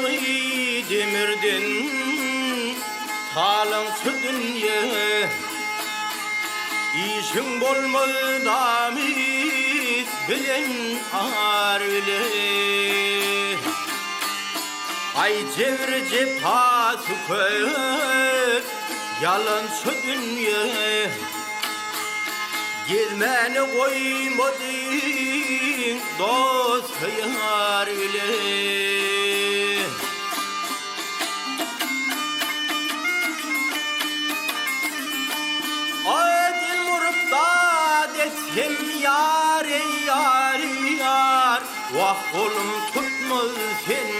Olmalı demirden talıntı dünya, İşin bolmalı damit bilen ar bile. Ay cevri cephası köp yalançı dünya, Gelmeni koymadın dost yar bile. Adil murubda desem yar yar yar, Vah kolum tutmaz sen,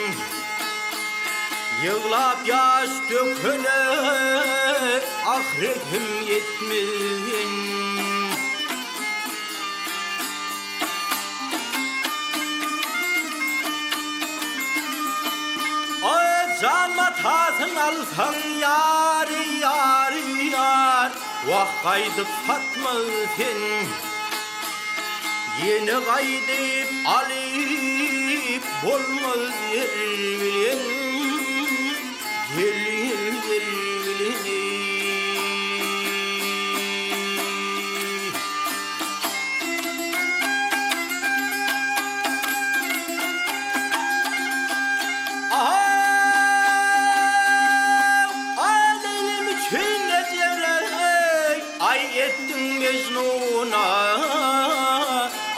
Yığlap yaş döküle ahiretim yetmez. Can matasın alsan yar yar yar, Vah kaydıp satma sen, Yeni kaydıp alıp bolmaz yer bilen, Gel gel gel bilen. Ay ettin Mecnun'a,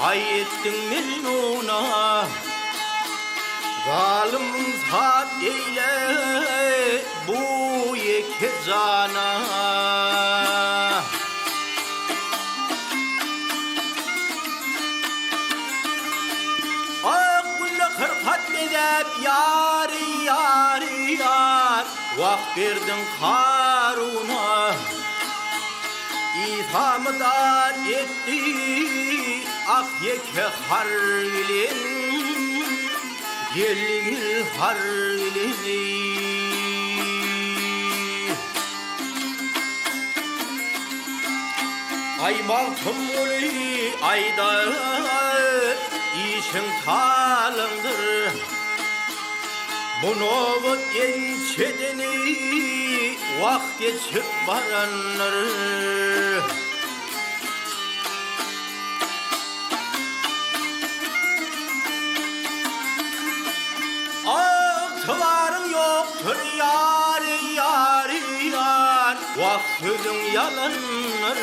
ay ettin Mecnun'a, Zalim zat eyle bu iki cana. Akbulla kırkat edip yar yar yar, Vah verdin Karun'a, İthamdar etti ak yeke har bilen, Gel gel har bilen. Ay malkım uli ayda işin talındır, Bunu gençedeni vah geçip baranlar. Ağıtlarım yoktur yar yar yar, Vah sözün yalanlar.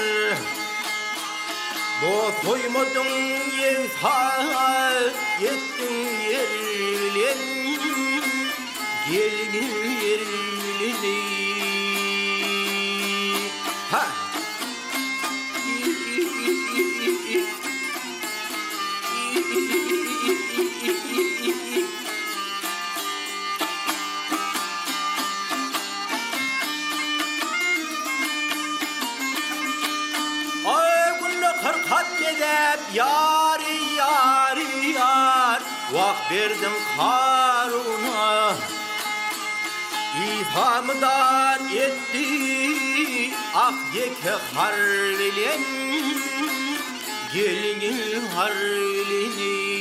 Bu koymadın yevsal yettin yer bilen, Gel gel yer bilen. Ha! Kırkat edip yar yar yar, Vah verdim Karun'a, İthamdar etti ak yeke har bilen, Gel gel har bilen.